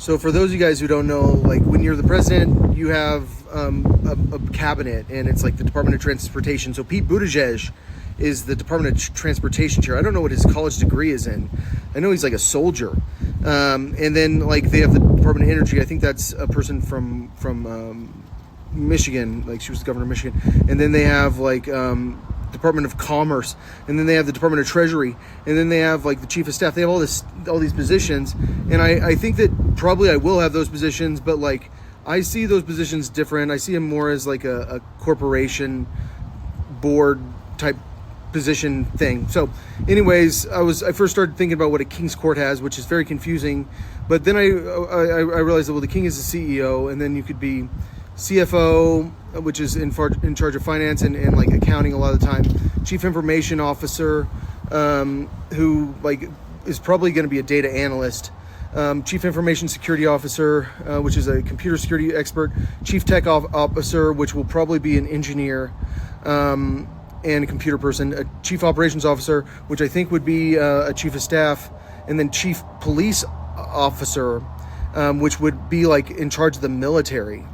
So for those of you guys who don't know, like when you're the president, you have a cabinet, and it's like the Department of Transportation. So Pete Buttigieg is the Department of Transportation chair. I don't know what his college degree is in. I know he's like a soldier. And then like they have the Department of Energy. I think that's a person from Michigan. Like she was the governor of Michigan. And then they have like Department of Commerce, and then they have the Department of Treasury, and then they have like the Chief of Staff. They have all these positions, and I think that probably I will have those positions, but like I see those positions different. I see them more as like a corporation board type position thing. So anyways, I first started thinking about what a King's Court has, which is very confusing, but then I realized that, well, the king is the CEO, and then you could be CFO, which is in charge of finance and like accounting a lot of the time. Chief Information Officer, who like is probably going to be a data analyst. Chief Information Security Officer, which is a computer security expert. Chief Tech Officer, which will probably be an engineer and a computer person. A Chief Operations Officer, which I think would be a Chief of Staff. And then Chief Police Officer, which would be like in charge of the military.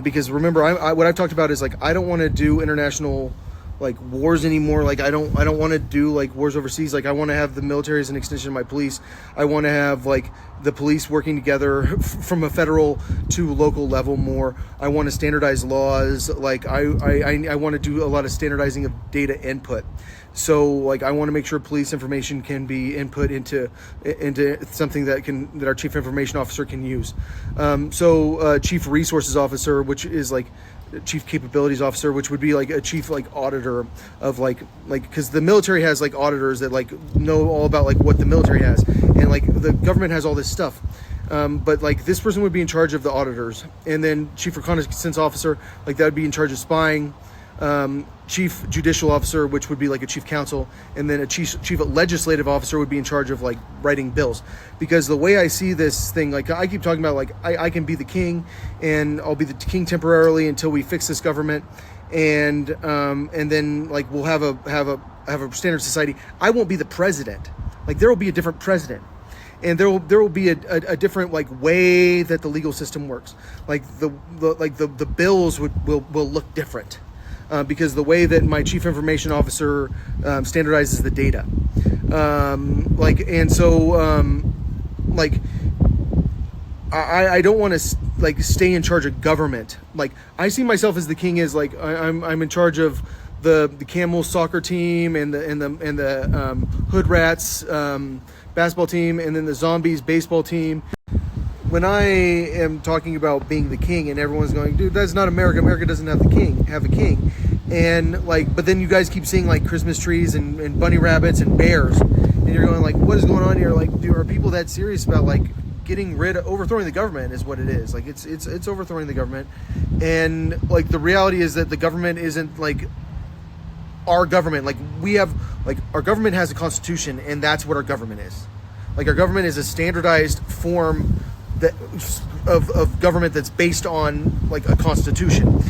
Because remember, what I've talked about is like I don't want to do international like wars anymore. Like I don't want to do like wars overseas. Like I want to have the military as an extension of my police. I want to have like the police working together from a federal to local level more. I want to standardize laws. Like I want to do a lot of standardizing of data input. So like I want to make sure police information can be input into something that our Chief Information Officer can use. So Chief Resources Officer, which is like Chief Capabilities Officer, which would be like a chief like auditor of like because the military has like auditors that like know all about like what the military has, and like the government has all this stuff. But like this person would be in charge of the auditors, and then Chief Reconnaissance Officer, like that would be in charge of spying. Chief Judicial Officer, which would be like a chief counsel, and then a chief legislative officer would be in charge of like writing bills. Because the way I see this thing, like I keep talking about, like I can be the king, and I'll be the king temporarily until we fix this government, and then like we'll have a standard society. I won't be the president. Like there will be a different president. And there will be a different like way that the legal system works. Like the bills will look different. Because the way that my Chief Information Officer standardizes the data, I don't want to like stay in charge of government. Like I see myself as the king is like I'm in charge of the Camel soccer team and the Hood Rats basketball team, and then the Zombies baseball team. When I am talking about being the king, and everyone's going, dude, that's not America. America doesn't have a king. And like, but then you guys keep seeing like Christmas trees and bunny rabbits and bears, and you're going like, what is going on here? Like, dude, are people that serious about like overthrowing the government? Is what it is. Like, it's overthrowing the government, and like the reality is that the government isn't like our government. Like our government has a constitution, and that's what our government is. Like our government is a standardized form of government that's based on like a constitution.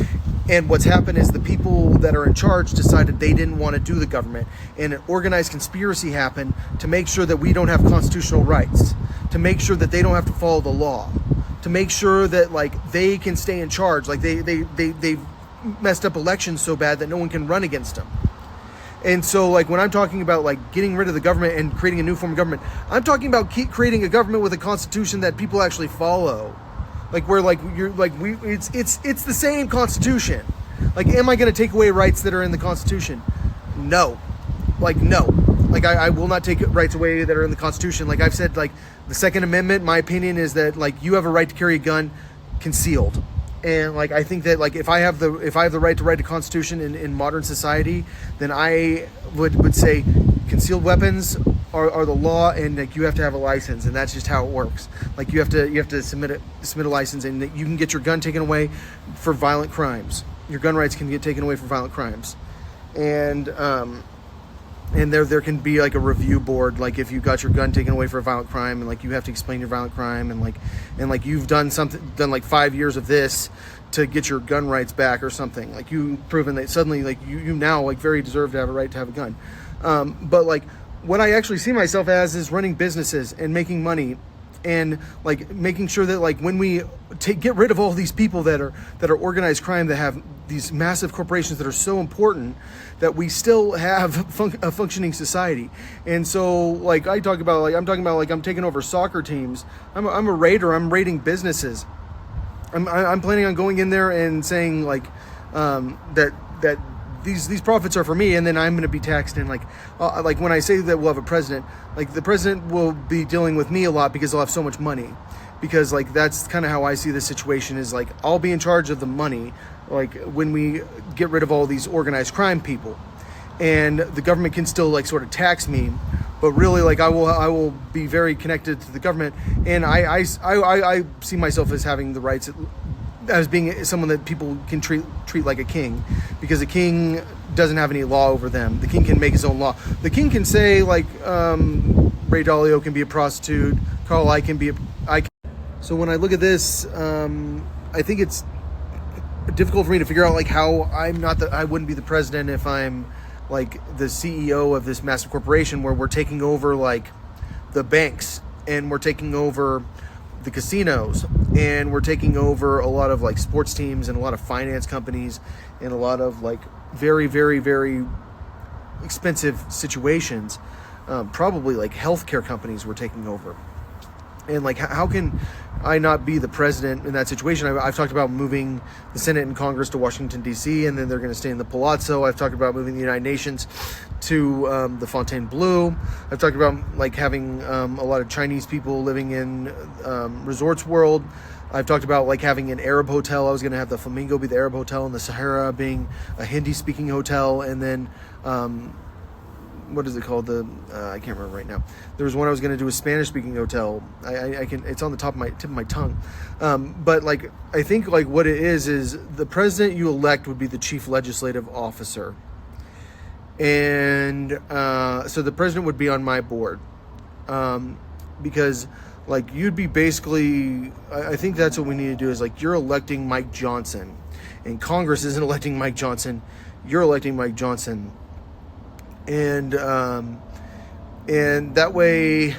And what's happened is the people that are in charge decided they didn't want to do the government, and an organized conspiracy happened to make sure that we don't have constitutional rights, to make sure that they don't have to follow the law, to make sure that like they can stay in charge. Like they've messed up elections so bad that no one can run against them. And so like when I'm talking about like getting rid of the government and creating a new form of government, I'm talking about creating a government with a constitution that people actually follow. Like where like you're like it's the same constitution. Like, am I going to take away rights that are in the Constitution? No. Like, no. Like I will not take rights away that are in the Constitution. Like I've said, like the Second Amendment, my opinion is that like you have a right to carry a gun concealed. And like I think that like if I have the right to write a constitution in modern society, then I would say concealed weapons are the law, and like you have to have a license, and that's just how it works. Like you have to submit a license, and you can get your gun taken away for violent crimes. Your gun rights can get taken away for violent crimes, and there can be like a review board, like if you got your gun taken away for a violent crime, and like you have to explain your violent crime, and like you've done like 5 years of this to get your gun rights back or something. Like you've proven that suddenly like you now like very deserve to have a right to have a gun. But like what I actually see myself as is running businesses and making money and like making sure that like when we get rid of all these people that are organized crime, that have these massive corporations that are so important, that we still have a functioning society. And so like I'm talking about like I'm taking over soccer teams. I'm a raider. I'm raiding businesses. I'm planning on going in there and saying like that these profits are for me, and then I'm going to be taxed. And like when I say that we'll have a president, like the president will be dealing with me a lot because he'll have so much money. Because like that's kind of how I see this situation, is like I'll be in charge of the money, like when we get rid of all these organized crime people, and the government can still like sort of tax me, but really like I will be very connected to the government, and I see myself as having the rights, as being someone that people can treat like a king, because a king doesn't have any law over them. The king can make his own law. The king can say like Ray Dalio can be a prostitute, Carl I can be So when I look at this, I think it's difficult for me to figure out like how I wouldn't be the president if I'm like the CEO of this massive corporation where we're taking over like the banks, and we're taking over the casinos, and we're taking over a lot of like sports teams, and a lot of finance companies, and a lot of like very, very, very expensive situations. Probably like healthcare companies we're taking over. And like, how can I not be the president in that situation? I've talked about moving the Senate and Congress to Washington, D.C., and then they're going to stay in the Palazzo. I've talked about moving the United Nations to the Fontainebleau. I've talked about like having a lot of Chinese people living in Resorts World. I've talked about like having an Arab hotel. I was going to have the Flamingo be the Arab hotel, and the Sahara being a Hindi-speaking hotel, and then what is it called? I can't remember right now. There was one I was going to do, a Spanish-speaking hotel. I can. It's on the tip of my tongue. But like, I think like what it is the president you elect would be the chief legislative officer, and so the president would be on my board, because like you'd be basically. I think that's what we need to do, is like you're electing Mike Johnson, and Congress isn't electing Mike Johnson. You're electing Mike Johnson. And that way,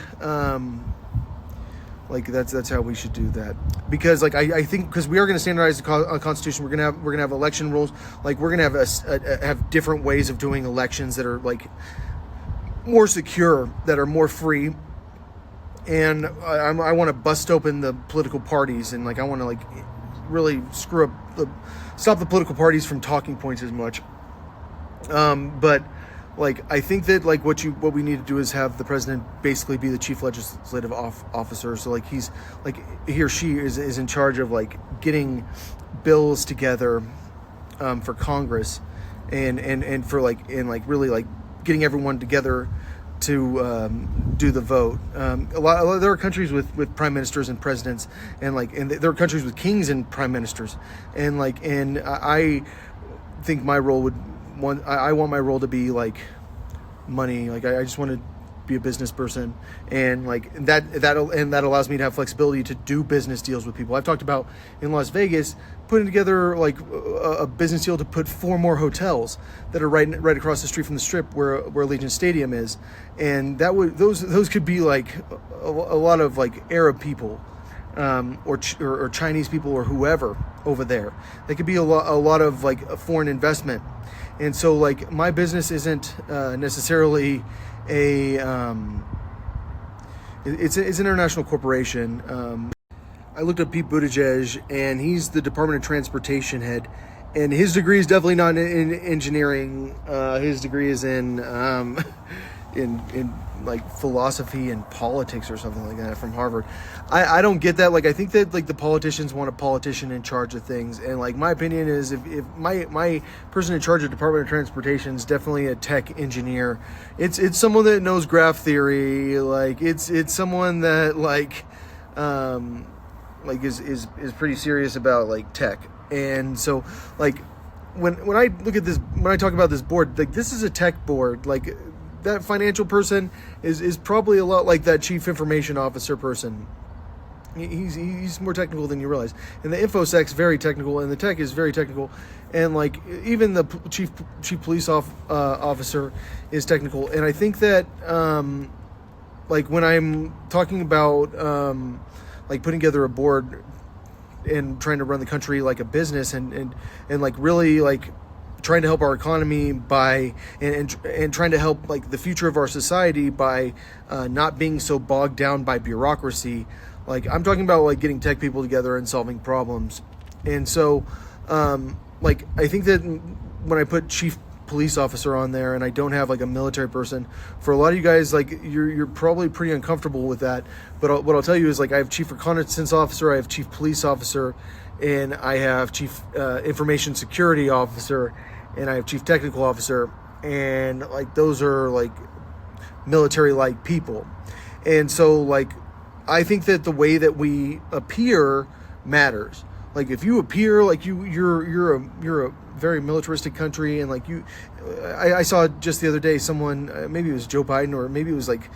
like that's how we should do that, because like I think because we are going to standardize the Constitution, we're gonna have election rules, like we're gonna have have different ways of doing elections that are like more secure, that are more free, and I want to bust open the political parties, and like I want to like really stop the political parties from talking points as much, but. Like, I think that like what we need to do is have the president basically be the chief legislative officer. So like he or she is in charge of like getting bills together for Congress, and for like really like getting everyone together to do the vote. There are countries with prime ministers and presidents, and there are countries with kings and prime ministers, and I think my role would. I want my role to be like money. Like I just want to be a business person, and like that allows me to have flexibility to do business deals with people. I've talked about in Las Vegas putting together like a business deal to put 4 more hotels that are right across the street from the Strip where Allegiant Stadium is, and that would those could be like a lot of like Arab people. Or Chinese people or whoever over there. They could be a lot of like foreign investment. And so like my business isn't necessarily it's an international corporation. I looked up Pete Buttigieg, and he's the Department of Transportation head, and his degree is definitely not in engineering. His degree is in like philosophy and politics or something like that from Harvard. I don't get that. Like I think that like the politicians want a politician in charge of things, and like my opinion is if my person in charge of Department of Transportation is definitely a tech engineer. It's someone that knows graph theory. Like it's someone that is pretty serious about like tech. And so like when I look at this, when I talk about this board, like this is a tech board. Like that financial person is probably a lot like that chief information officer person. He's more technical than you realize. And the InfoSec's very technical, and the tech is very technical, and like even the chief police officer is technical. And I think that like when I'm talking about like putting together a board and trying to run the country like a business, and like really like trying to help our economy by and trying to help like the future of our society by not being so bogged down by bureaucracy. Like I'm talking about like getting tech people together and solving problems. And so like I think that when I put chief police officer on there and I don't have like a military person, for a lot of you guys, like you're probably pretty uncomfortable with that. But what I'll tell you is like I have chief reconnaissance officer, I have chief police officer, and I have chief information security officer, and I have chief technical officer, and like those are like military like people. And so like I think that the way that we appear matters. Like if you appear like you're a very militaristic country, and like I saw just the other day someone, maybe it was Joe Biden, or maybe it was like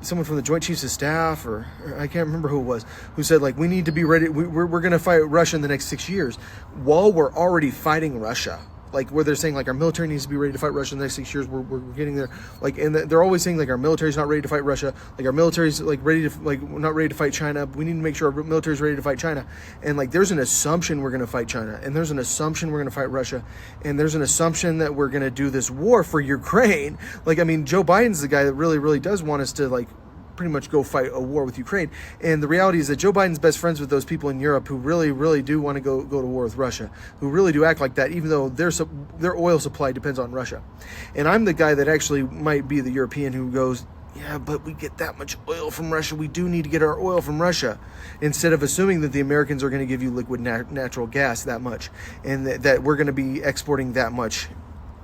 someone from the Joint Chiefs of Staff, or I can't remember who it was, who said like we need to be ready. We're going to fight Russia in the next 6 years, while we're already fighting Russia. Like where they're saying like our military needs to be ready to fight Russia in the next 6 years. We're getting there. Like, and they're always saying like our military's not ready to fight Russia. Like our military's like ready to like we're not ready to fight China. We need to make sure our military's ready to fight China. And like there's an assumption we're going to fight China, and there's an assumption we're going to fight Russia, and there's an assumption that we're going to do this war for Ukraine. Like I mean, Joe Biden's the guy that really does want us to like pretty much go fight a war with Ukraine. And the reality is that Joe Biden's best friends with those people in Europe who really do want to go to war with Russia, who really do act like that, even though their oil supply depends on Russia. And I'm the guy that actually might be the European who goes, yeah, but we get that much oil from Russia. We do need to get our oil from Russia, instead of assuming that the Americans are going to give you liquid natural gas that much, and that we're going to be exporting that much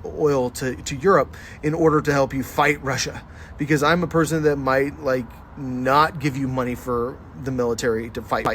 oil to Europe in order to help you fight Russia. Because I'm a person that might like not give you money for the military to fight.